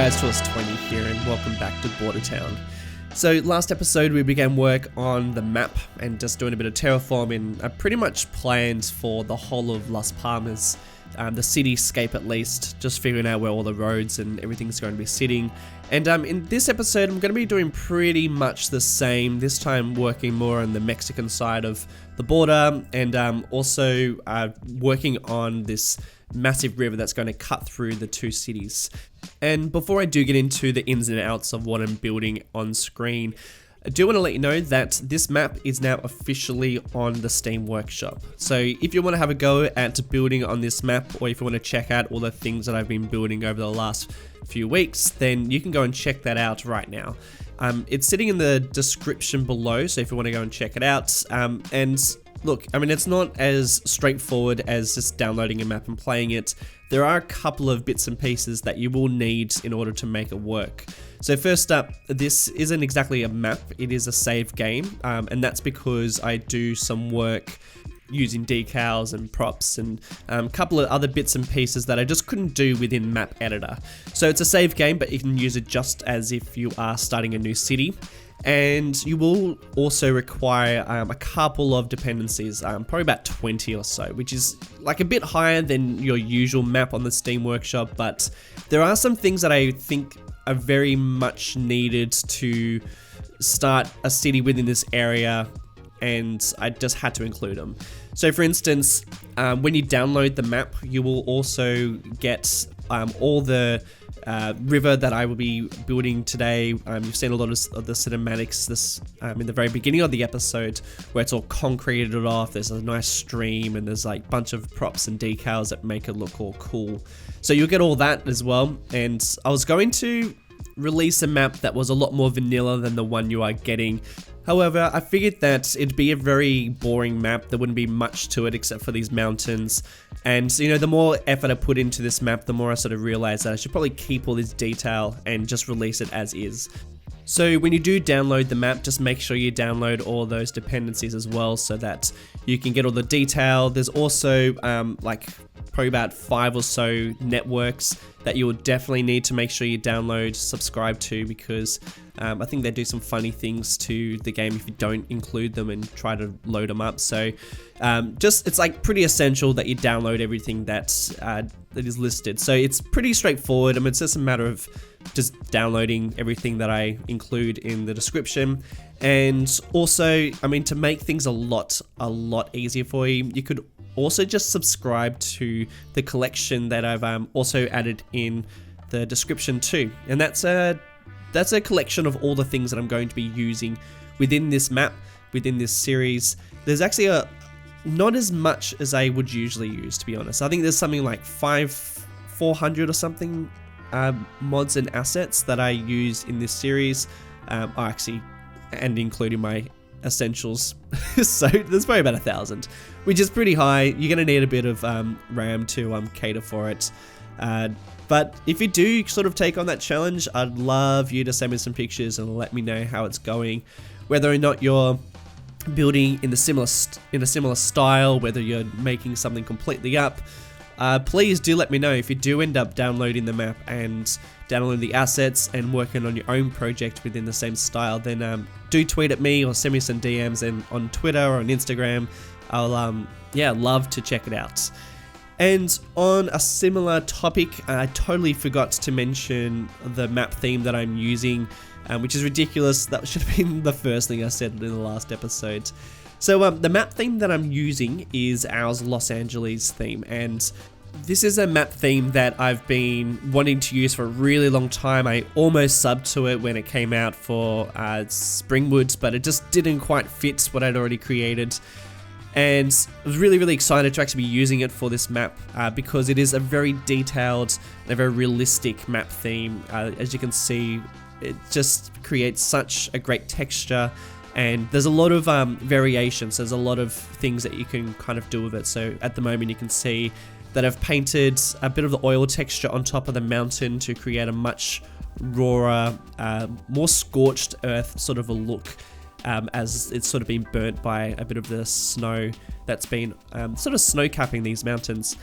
guys, Tours20 here and welcome back to Bordertown. So last episode we began work on the map and just doing a bit of terraforming. I pretty much planned for the whole of Las Palmas, the cityscape at least, just figuring out where all the roads and everything's going to be sitting. And in this episode I'm going to be doing pretty much the same, this time working more on the Mexican side of the border and also working on this massive river that's going to cut through the two cities. And before I do get into the ins and outs of what I'm building on screen, I do want to let you know that this map is now officially on the Steam Workshop. So if you want to have a go at building on this map, or if you want to check out all the things that I've been building over the last few weeks, then you can go and check that out right now. It's sitting in the description below, so if you want to go and check it out. And look, I mean, it's not as straightforward as just downloading a map and playing it. There are a couple of bits and pieces that you will need in order to make it work. So first up, this isn't exactly a map, it is a save game, and that's because I do some work using decals and props and a couple of other bits and pieces that I just couldn't do within Map Editor. So it's a save game, but you can use it just as if you are starting a new city. And you will also require a couple of dependencies, probably about 20 or so, which is like a bit higher than your usual map on the Steam Workshop, but there are some things that I think are very much needed to start a city within this area, and I just had to include them. So for instance, when you download the map, you will also get all the river that I will be building today. You've seen a lot of the cinematics in the very beginning of the episode, where it's all concreted off, there's a nice stream, and there's like a bunch of props and decals that make it look all cool. So you'll get all that as well, and I was going to release a map that was a lot more vanilla than the one you are getting. However, I figured that it'd be a very boring map. There wouldn't be much to it except for these mountains. And you know, the more effort I put into this map, the more I sort of realized that I should probably keep all this detail and just release it as is. So when you do download the map, just make sure you download all those dependencies as well, so that you can get all the detail. There's also like probably about 5 or so networks that you will definitely need to make sure you download, subscribe to, because I think they do some funny things to the game if you don't include them and try to load them up. So it's like pretty essential that you download everything that is listed. So it's pretty straightforward. I mean, it's just a matter of just downloading everything that I include in the description. And also, I mean, to make things a lot easier for you, you could also just subscribe to the collection that I've also added in the description too. And that's a collection of all the things that I'm going to be using within this map, within this series. There's actually not as much as I would usually use, to be honest. I think there's something like 400 or something mods and assets that I use in this series, and including my essentials. So there's probably about 1,000, which is pretty high. You're gonna need a bit of RAM to cater for it. But if you do sort of take on that challenge, I'd love you to send me some pictures and let me know how it's going, whether or not you're building in a similar style, whether you're making something completely up. Please do let me know if you do end up downloading the map and downloading the assets and working on your own project within the same style. Then do tweet at me or send me some DMs and on Twitter or on Instagram. I'll love to check it out. And on a similar topic, I totally forgot to mention the map theme that I'm using, which is ridiculous. That should have been the first thing I said in the last episode. So the map theme that I'm using is our Los Angeles theme, and this is a map theme that I've been wanting to use for a really long time. I almost subbed to it when it came out for Springwood, but it just didn't quite fit what I'd already created. And I was really excited to actually be using it for this map because it is a very detailed and a very realistic map theme. As you can see, it just creates such a great texture, and there's a lot of variations. There's a lot of things that you can kind of do with it. So at the moment you can see that I've painted a bit of the oil texture on top of the mountain to create a much rawer, more scorched earth sort of a look, as it's sort of been burnt by a bit of the snow that's been sort of snow capping these mountains.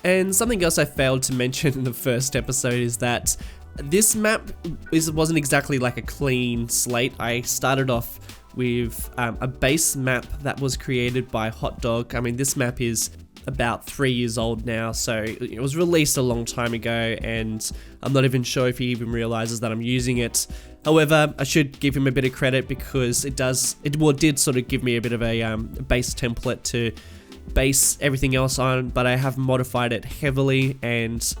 And something else I failed to mention in the first episode is that This map wasn't exactly like a clean slate. I started off with a base map that was created by Hot Dog. I mean, this map is about 3 years old now, so it was released a long time ago, and I'm not even sure if he even realizes that I'm using it. However, I should give him a bit of credit because it did sort of give me a bit of a base template to base everything else on, but I have modified it heavily and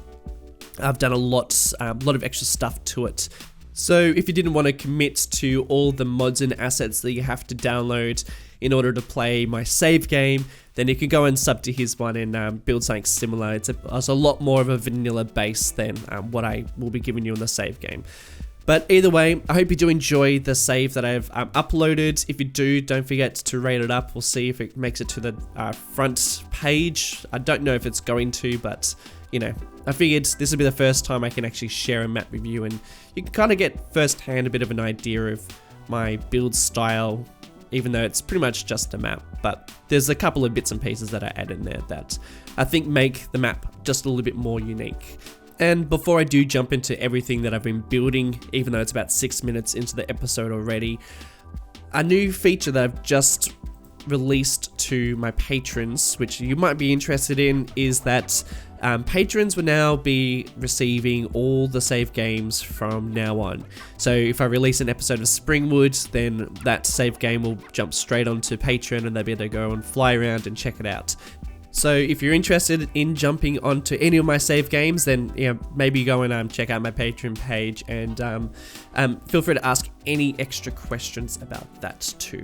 I've done a lot of extra stuff to it. So if you didn't want to commit to all the mods and assets that you have to download in order to play my save game, then you can go and sub to his one and build something similar. It's a lot more of a vanilla base than what I will be giving you in the save game. But either way, I hope you do enjoy the save that I've uploaded. If you do, don't forget to rate it up. We'll see if it makes it to the front page. I don't know if it's going to, but you know, I figured this would be the first time I can actually share a map with you, and you can kind of get firsthand a bit of an idea of my build style, even though it's pretty much just a map. But there's a couple of bits and pieces that I add in there that I think make the map just a little bit more unique. And before I do jump into everything that I've been building, even though it's about 6 minutes into the episode already, a new feature that I've just released to my patrons, which you might be interested in, is that patrons will now be receiving all the save games from now on. So if I release an episode of Springwood, then that save game will jump straight onto Patreon and they'll be able to go and fly around and check it out. So if you're interested in jumping onto any of my save games, then maybe go and check out my Patreon page, and feel free to ask any extra questions about that too.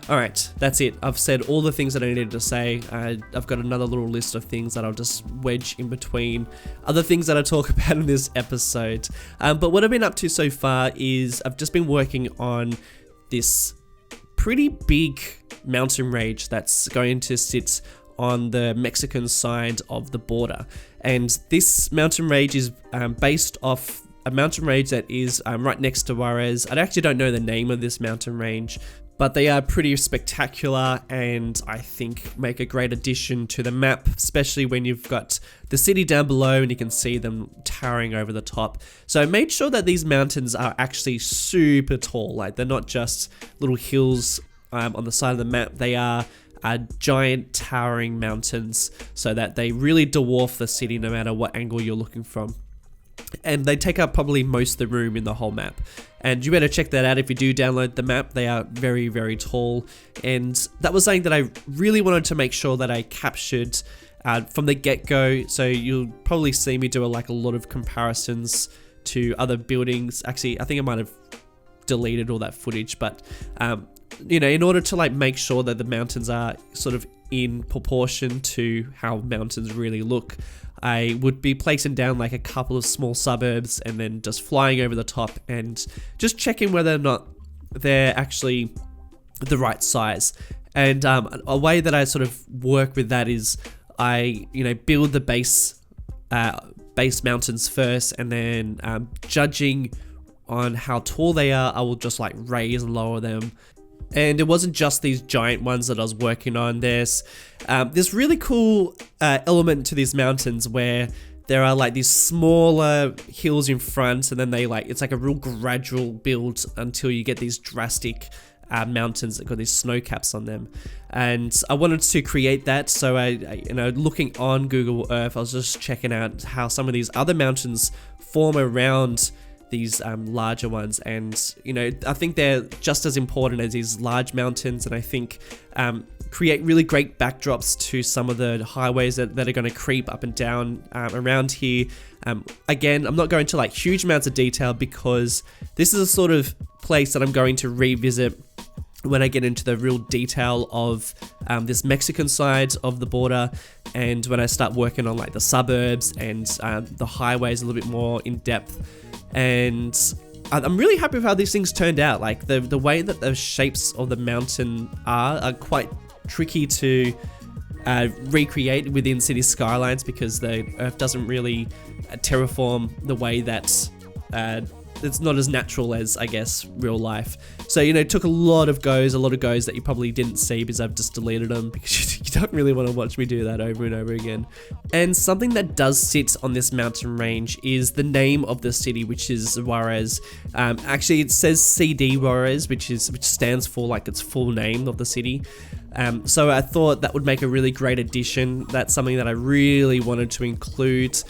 Alright, that's it. I've said all the things that I needed to say. I've got another little list of things that I'll just wedge in between other things that I talk about in this episode. But what I've been up to so far is I've just been working on this pretty big mountain range that's going to sit on the Mexican side of the border. And this mountain range is based off a mountain range that is right next to Juarez. I actually don't know the name of this mountain range, but they are pretty spectacular and I think make a great addition to the map, especially when you've got the city down below and you can see them towering over the top. So I made sure that these mountains are actually super tall. Like, they're not just little hills on the side of the map. They are giant towering mountains so that they really dwarf the city no matter what angle you're looking from. And they take up probably most of the room in the whole map. And you better check that out if you do download the map. They are very, very tall. And that was something that I really wanted to make sure that I captured from the get-go. So you'll probably see me do a lot of comparisons to other buildings. Actually, I think I might have deleted all that footage, but you know, in order to make sure that the mountains are sort of in proportion to how mountains really look, I would be placing down a couple of small suburbs and then just flying over the top and just checking whether or not they're actually the right size. And a way that I sort of work with that is I, build the base mountains first, and then judging on how tall they are, I will just raise and lower them. And it wasn't just these giant ones that I was working on. There's this really cool element to these mountains where there are these smaller hills in front, and then it's a real gradual build until you get these drastic mountains that got these snow caps on them. And I wanted to create that, so I looking on Google Earth, I was just checking out how some of these other mountains form around these larger ones, and I think they're just as important as these large mountains, and I think create really great backdrops to some of the highways that are going to creep up and down around here. Again, I'm not going to huge amounts of detail because this is a sort of place that I'm going to revisit when I get into the real detail of this Mexican side of the border, and when I start working on the suburbs and the highways a little bit more in depth. And I'm really happy with how these things turned out. The way that the shapes of the mountain are quite tricky to recreate within city skylines, because the Earth doesn't really terraform the way that it's not as natural as, I guess, real life. So, you know, it took a lot of goes that you probably didn't see because I've just deleted them, because you don't really want to watch me do that over and over again. And something that does sit on this mountain range is the name of the city, which is Juarez. Actually, it says CD Juarez, which stands for like its full name of the city. So I thought that would make a really great addition. That's something that I really wanted to include.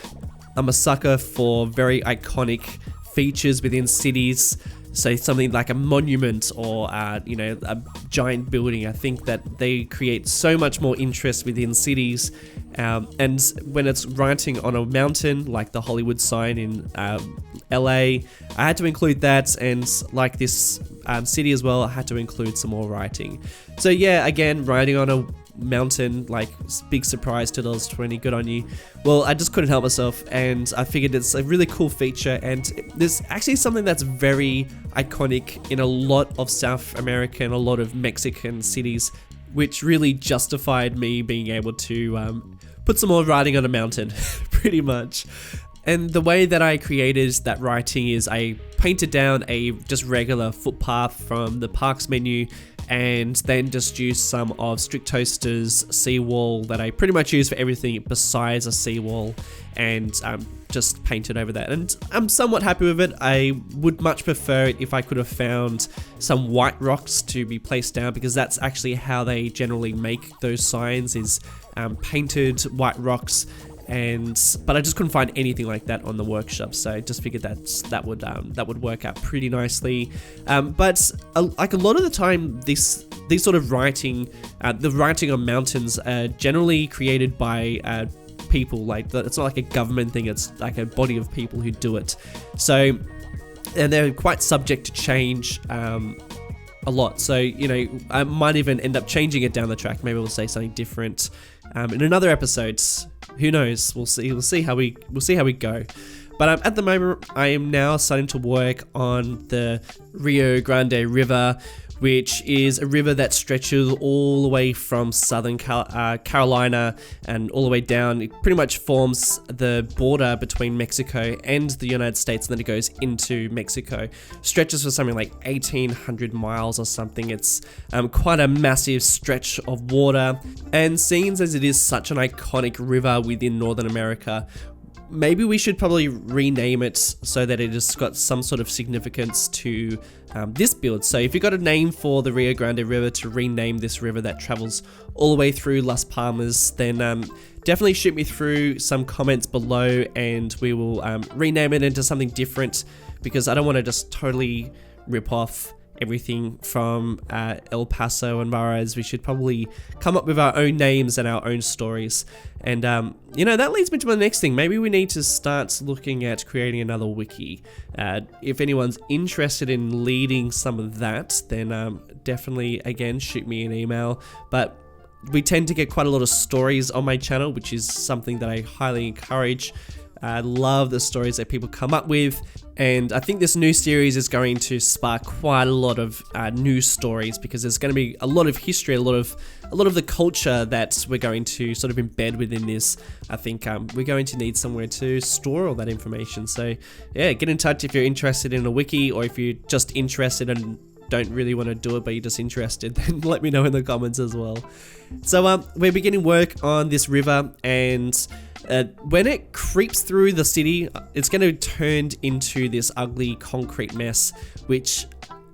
I'm a sucker for very iconic features within cities. So something like a monument or, you know, a giant building. I think that they create so much more interest within cities. And when it's writing on a mountain, like the Hollywood sign in LA, I had to include that. And like this city as well, I had to include some more writing. So yeah, again, writing on a mountain, like, big surprise, $2.20, good on you. Well, I just couldn't help myself, and I figured it's a really cool feature, and there's actually something that's very iconic in a lot of South America and a lot of Mexican cities, which really justified me being able to put some more writing on a mountain, pretty much. And the way that I created that writing is I painted down a just regular footpath from the parks menu, and then just used some of Strictoaster's seawall that I pretty much use for everything besides a seawall, and just painted over that. And I'm somewhat happy with it. I would much prefer it if I could have found some white rocks to be placed down, because that's actually how they generally make those signs, is painted white rocks. But I just couldn't find anything like that on the workshop, so I just figured that would work out pretty nicely. But like a lot of the time, these sort of writing, the writing on mountains are generally created by people. Like it's not like a government thing; it's like a body of people who do it. So, and they're quite subject to change a lot. So, you know, I might even end up changing it down the track. Maybe we'll say something different in another episode. Who knows? We'll see. We'll see how we go. But at the moment, I am now starting to work on the Rio Grande River, which is a river that stretches all the way from southern Carolina and all the way down. It pretty much forms the border between Mexico and the United States, and then it goes into Mexico. Stretches for something like 1,800 miles or something. It's quite a massive stretch of water, and seeing as it is such an iconic river within Northern America, maybe we should probably rename it so that it has got some sort of significance to this build. So if you've got a name for the Rio Grande River to rename this river that travels all the way through Las Palmas, then definitely shoot me through some comments below, and we will rename it into something different, because I don't want to just totally rip off everything from El Paso and Juarez. We should probably come up with our own names and our own stories. And you know, that leads me to my next thing. Maybe we need to start looking at creating another wiki. If anyone's interested in leading some of that, then definitely, again, shoot me an email. But we tend to get quite a lot of stories on my channel, which is something that I highly encourage. I love the stories that people come up with, and I think this new series is going to spark quite a lot of new stories, because there's going to be a lot of history, a lot of the culture that we're going to sort of embed within this. I think we're going to need somewhere to store all that information. So yeah, get in touch if you're interested in a wiki, or if you're just interested and don't really want to do it but you're just interested, then let me know in the comments as well. So we're beginning work on this river, and when it creeps through the city, it's going to turn into this ugly concrete mess, which,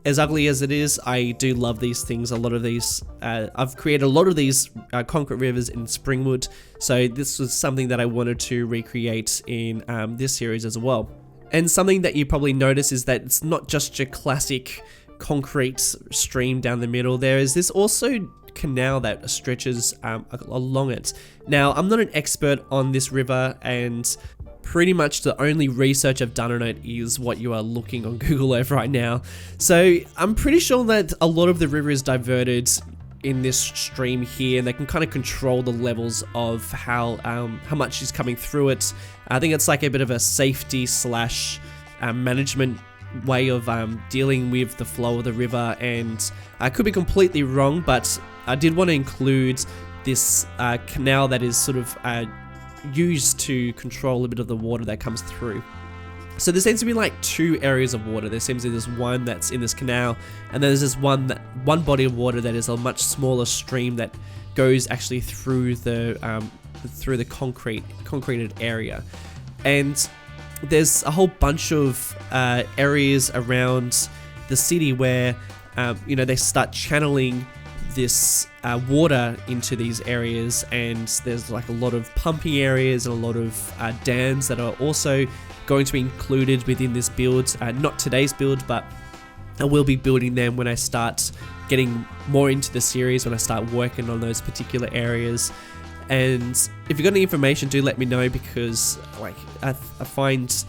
as ugly as it is, I do love these things. A lot of these, I've created a lot of these concrete rivers in Springwood, so this was something that I wanted to recreate in this series as well. And something that you probably notice is that it's not just your classic concrete stream down the middle. There is this also canal that stretches along it. Now, I'm not an expert on this river, and pretty much the only research I've done on it is what you are looking on Google Earth right now. So I'm pretty sure that a lot of the river is diverted in this stream here, and they can kind of control the levels of how much is coming through it. I think it's like a bit of a safety slash management way of dealing with the flow of the river, and I could be completely wrong, but I did want to include this canal that is sort of used to control a bit of the water that comes through. So there seems to be like two areas of water. There seems to be this one that's in this canal, and then there's this one body of water that is a much smaller stream that goes actually through the concreted area. And there's a whole bunch of areas around the city where they start channeling this water into these areas, and there's like a lot of pumping areas and a lot of dams that are also going to be included within this build. Not today's build, but I will be building them when I start getting more into the series, when I start working on those particular areas. And if you've got any information, do let me know, because like I find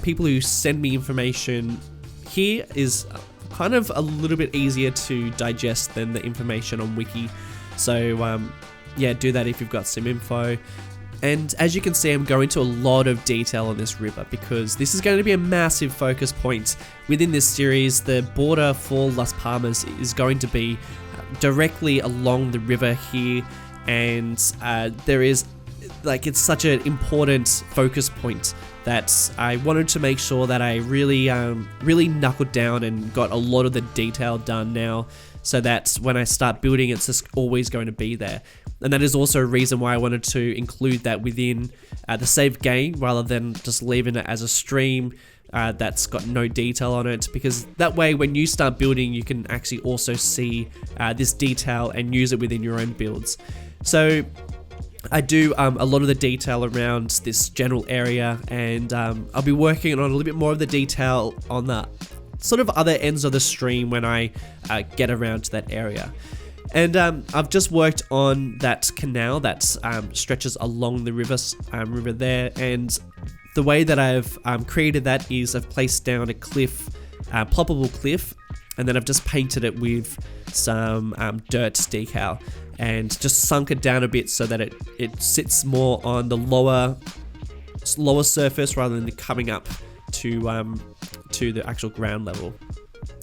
people who send me information here is kind of a little bit easier to digest than the information on Wiki. So yeah, do that if you've got some info. And as you can see, I'm going to a lot of detail on this river, because this is going to be a massive focus point within this series. The border for Las Palmas is going to be directly along the river here, and there is it's such an important focus point that I wanted to make sure that I really knuckled down and got a lot of the detail done now, so that when I start building, it's just always going to be there. And that is also a reason why I wanted to include that within the save game, rather than just leaving it as a stream that's got no detail on it, because that way when you start building, you can actually also see this detail and use it within your own builds. So I do a lot of the detail around this general area, and I'll be working on a little bit more of the detail on the sort of other ends of the stream when I get around to that area. And I've just worked on that canal that stretches along the river there, and the way that I've created that is I've placed down a cliff, ploppable cliff, and then I've just painted it with some dirt decal and just sunk it down a bit so that it sits more on the lower surface rather than coming up to the actual ground level.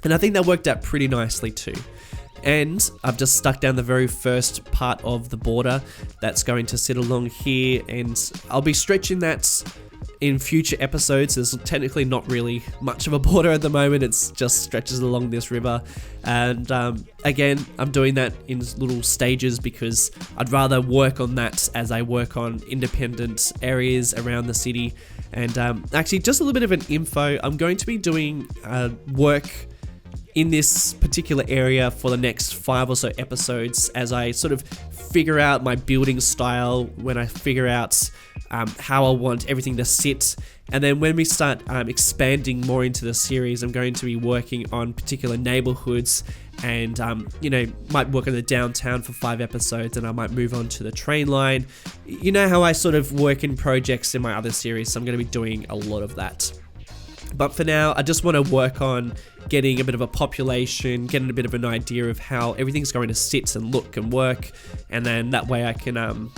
And I think that worked out pretty nicely too. And I've just stuck down the very first part of the border that's going to sit along here, and I'll be stretching that in future episodes. There's technically not really much of a border at the moment, it's just stretches along this river. And again, I'm doing that in little stages, because I'd rather work on that as I work on independent areas around the city. And actually, just a little bit of an info, I'm going to be doing work in this particular area for the next 5 or so episodes, as I sort of figure out my building style, when I figure out how I want everything to sit. And then when we start expanding more into the series, I'm going to be working on particular neighborhoods, and might work on the downtown for 5 episodes, and I might move on to the train line. You know how I sort of work in projects in my other series, so I'm going to be doing a lot of that. But for now, I just want to work on getting a bit of a population, getting a bit of an idea of how everything's going to sit and look and work, and then that way I can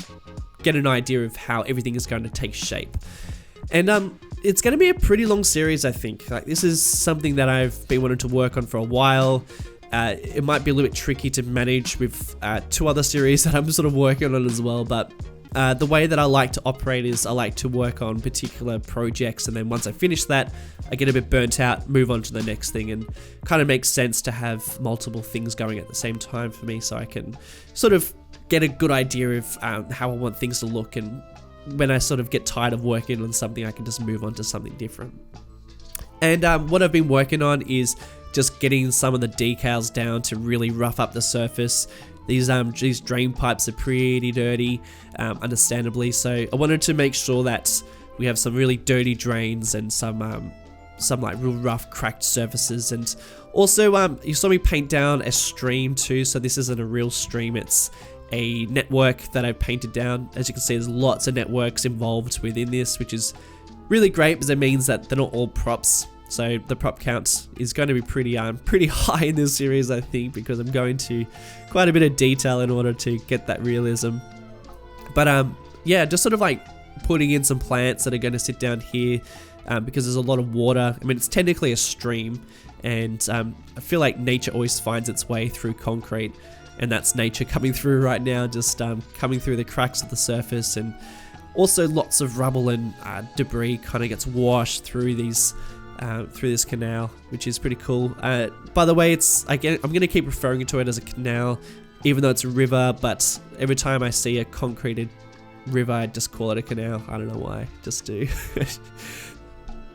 get an idea of how everything is going to take shape. And it's going to be a pretty long series, I think. Like, this is something that I've been wanting to work on for a while. It might be a little bit tricky to manage with 2 other series that I'm sort of working on as well, but the way that I like to operate is I like to work on particular projects, and then once I finish that, I get a bit burnt out, move on to the next thing, and kind of makes sense to have multiple things going at the same time for me, so I can sort of get a good idea of how I want things to look, and when I sort of get tired of working on something, I can just move on to something different. And what I've been working on is just getting some of the decals down to really rough up the surface. These drain pipes are pretty dirty, understandably, so I wanted to make sure that we have some really dirty drains and some like real rough cracked surfaces. And also you saw me paint down a stream too, so this isn't a real stream, it's a network that I've painted down. As you can see, there's lots of networks involved within this, which is really great because it means that they're not all props. So the prop count is going to be pretty high in this series, I think, because I'm going to quite a bit of detail in order to get that realism. But yeah, just sort of like putting in some plants that are going to sit down here, because there's a lot of water. I mean, it's technically a stream, and I feel like nature always finds its way through concrete, and that's nature coming through right now, just coming through the cracks of the surface. And Also, lots of rubble and debris kind of gets washed through these through this canal, which is pretty cool. By the way, I'm going to keep referring to it as a canal, even though it's a river, but every time I see a concreted river, I just call it a canal. I don't know why, just do.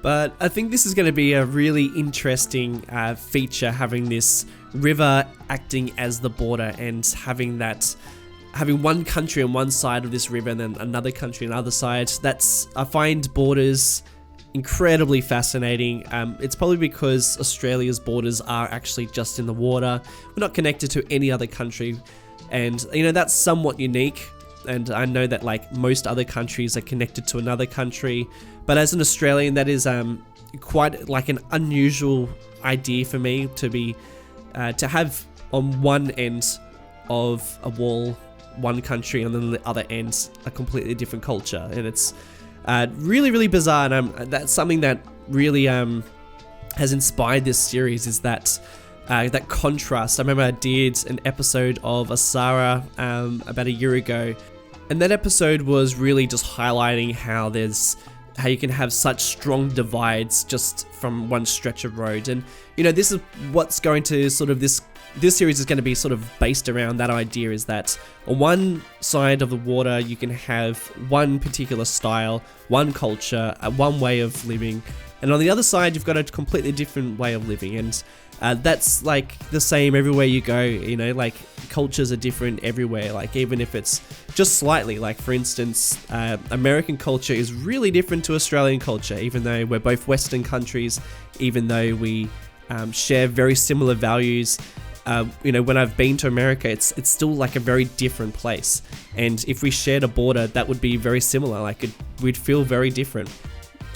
But I think this is going to be a really interesting feature, having this river acting as the border and having one country on one side of this river and then another country on the other side. I find borders incredibly fascinating. It's probably because Australia's borders are actually just in the water. We're not connected to any other country, and that's somewhat unique. And I know that like most other countries are connected to another country, but as an Australian, that is quite like an unusual idea for me to have on one end of a wall one country and then the other end a completely different culture, and it's really, really bizarre. And that's something that really has inspired this series, is that contrast. I remember I did an episode of Asara about a year ago, and that episode was really just highlighting how you can have such strong divides just from one stretch of road. And this is what's going to sort of this series is going to be sort of based around that idea, is that on one side of the water you can have one particular style, one culture, one way of living, and on the other side you've got a completely different way of living. And that's like the same everywhere you go. Like cultures are different everywhere, like even if it's just slightly. Like for instance, American culture is really different to Australian culture, even though we're both Western countries, even though we share very similar values. When I've been to America, it's still like a very different place, and if we shared a border, that would be very similar. Like we'd feel very different.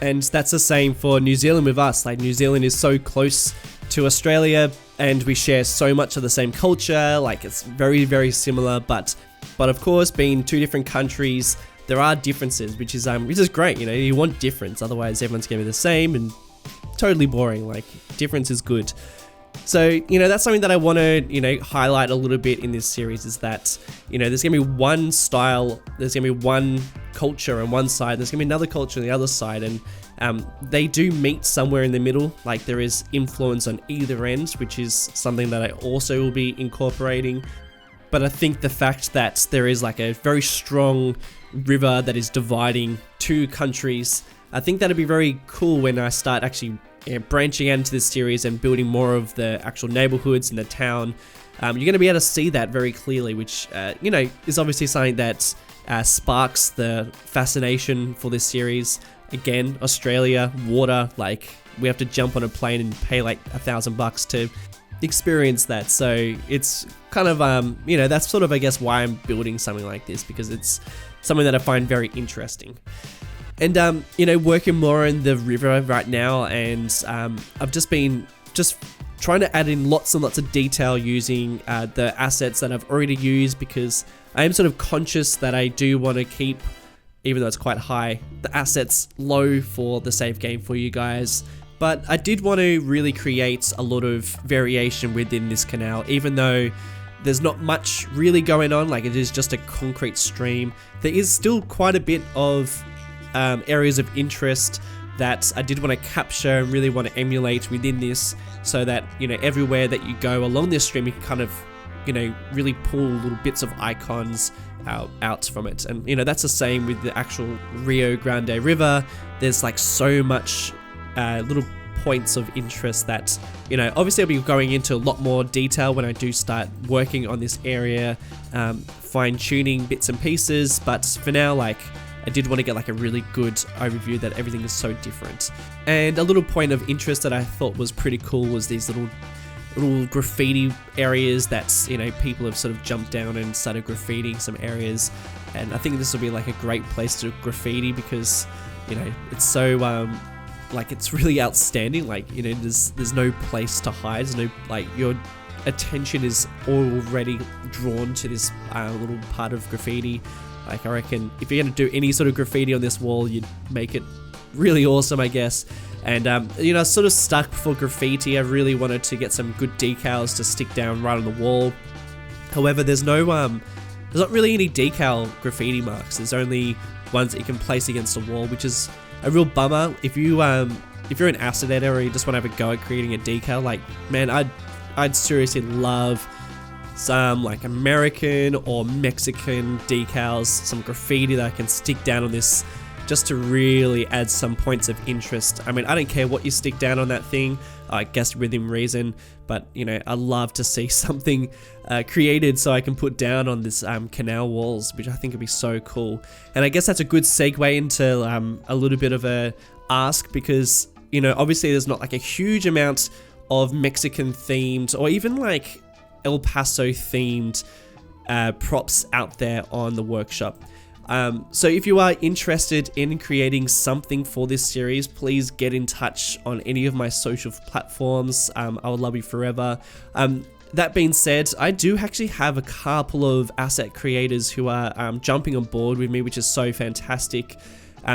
And that's the same for New Zealand with us. Like New Zealand is so close to Australia, and we share so much of the same culture. Like it's very, very similar, but of course, being two different countries, there are differences, which is great. You want difference, otherwise everyone's gonna be the same and totally boring. Like difference is good. So, that's something that I want to, highlight a little bit in this series, is that, there's going to be one style, there's going to be one culture on one side, there's going to be another culture on the other side, and they do meet somewhere in the middle. Like there is influence on either end, which is something that I also will be incorporating. But I think the fact that there is like a very strong river that is dividing two countries, I think that'd be very cool when I start actually branching out into this series and building more of the actual neighborhoods in the town. You're going to be able to see that very clearly, which is obviously something that sparks the fascination for this series. Again, Australia, water, like we have to jump on a plane and pay like $1,000 to experience that. So it's kind of that's sort of, I guess, why I'm building something like this, because it's something that I find very interesting. And, working more in the river right now, and I've just been trying to add in lots and lots of detail using the assets that I've already used, because I am sort of conscious that I do want to keep, even though it's quite high, the assets low for the save game for you guys. But I did want to really create a lot of variation within this canal, even though there's not much really going on. Like it is just a concrete stream. There is still quite a bit of areas of interest that I did want to capture and really want to emulate within this, so that everywhere that you go along this stream, you can kind of really pull little bits of icons out from it. And that's the same with the actual Rio Grande River. There's like so much little points of interest that obviously I'll be going into a lot more detail when I do start working on this area, fine-tuning bits and pieces. But for now, like I did want to get like a really good overview that everything is so different. And a little point of interest that I thought was pretty cool was these little graffiti areas that people have sort of jumped down and started graffitiing some areas. And I think this will be like a great place to graffiti, because it's so like it's really outstanding. Like there's no place to hide. There's no, like, your attention is already drawn to this little part of graffiti. Like I reckon if you're going to do any sort of graffiti on this wall, you'd make it really awesome, I guess. And sort of stuck for graffiti, I really wanted to get some good decals to stick down right on the wall. However, there's not really any decal graffiti marks. There's only ones that you can place against a wall, which is a real bummer. If you're an asset editor or you just want to have a go at creating a decal, like, man, I'd seriously love some like American or Mexican decals, some graffiti that I can stick down on this just to really add some points of interest. I mean, I don't care what you stick down on that thing, I guess within reason, but you know, I love to see something created so I can put down on this canal walls, which I think would be so cool. And I guess that's a good segue into a little bit of a ask, because you know, obviously there's not like a huge amount of Mexican themed or even like El Paso themed props out there on the workshop. So if you are interested in creating something for this series, please get in touch on any of my social platforms. I would love you forever. That being said, I do actually have a couple of asset creators who are jumping on board with me, which is so fantastic.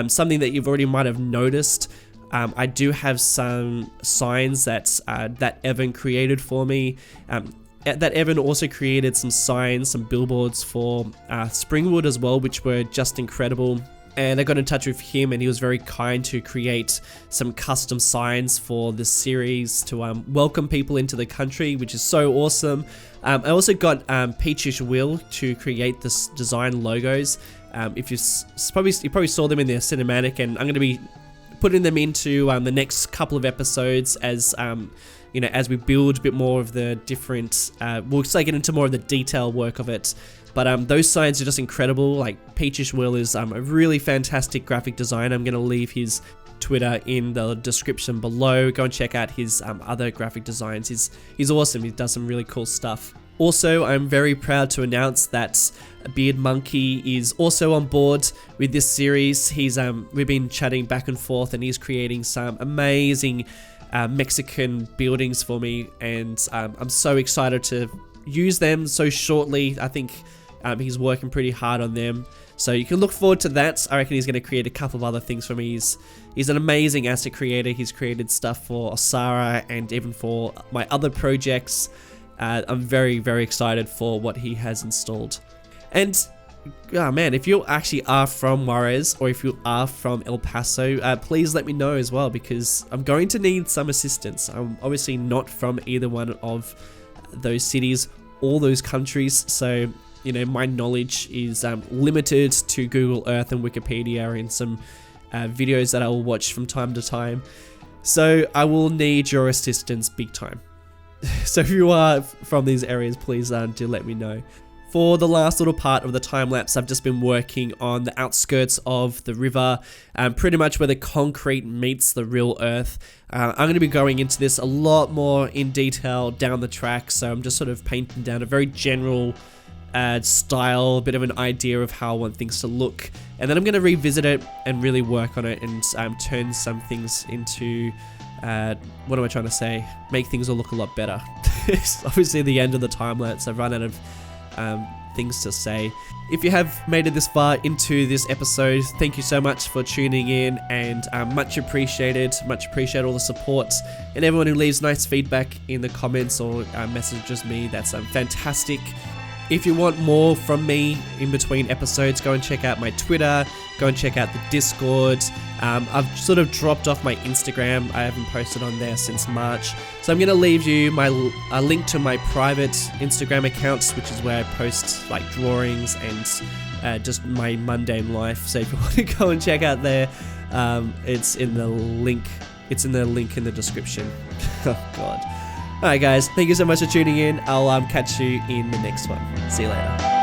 Something that you've already might have noticed. I do have some signs that Evan created for me. That Evan also created some signs, some billboards for Springwood as well, which were just incredible. And I got in touch with him, and he was very kind to create some custom signs for the series to welcome people into the country, which is so awesome. I also got Peachish Will to create this design logos. If you probably saw them in their cinematic, and I'm going to be putting them into the next couple of episodes as you know, as we build a bit more of the different, we'll start getting into more of the detail work of it. But those signs are just incredible. Like Peachish Will is a really fantastic graphic designer. I'm going to leave his Twitter in the description below. Go and check out his other graphic designs. He's awesome. He does some really cool stuff. Also, I'm very proud to announce that Beard Monkey is also on board with this series. We've been chatting back and forth, and he's creating some amazing Mexican buildings for me, and I'm so excited to use them so shortly. I think he's working pretty hard on them, so you can look forward to that. I reckon he's going to create a couple of other things for me. He's an amazing asset creator. He's created stuff for Osara and even for my other projects. I'm very, very excited for what he has installed. And oh man, if you actually are from Juarez, or if you are from El Paso, please let me know as well, because I'm going to need some assistance. I'm obviously not from either one of those cities or those countries, so you know, my knowledge is limited to Google Earth and Wikipedia and some videos that I will watch from time to time. So I will need your assistance big time. So if you are from these areas, please do let me know. For the last little part of the time lapse, I've just been working on the outskirts of the river, pretty much where the concrete meets the real earth. I'm going to be going into this a lot more in detail down the track, so I'm just sort of painting down a very general style, a bit of an idea of how I want things to look, and then I'm going to revisit it and really work on it and turn some things into, what am I trying to say? Make things all look a lot better. It's obviously the end of the time lapse. I've run out of things to say. If you have made it this far into this episode, thank you so much for tuning in, and much appreciated all the support, and everyone who leaves nice feedback in the comments or messages me. That's fantastic. If you want more from me in between episodes, go and check out my Twitter, go and check out the Discord. I've sort of dropped off my Instagram. I haven't posted on there since March. So I'm going to leave you a link to my private Instagram account, which is where I post like drawings and just my mundane life. So if you want to go and check out there, it's in the link. It's in the link in the description. Oh God. Alright guys, thank you so much for tuning in. I'll catch you in the next one. See you later.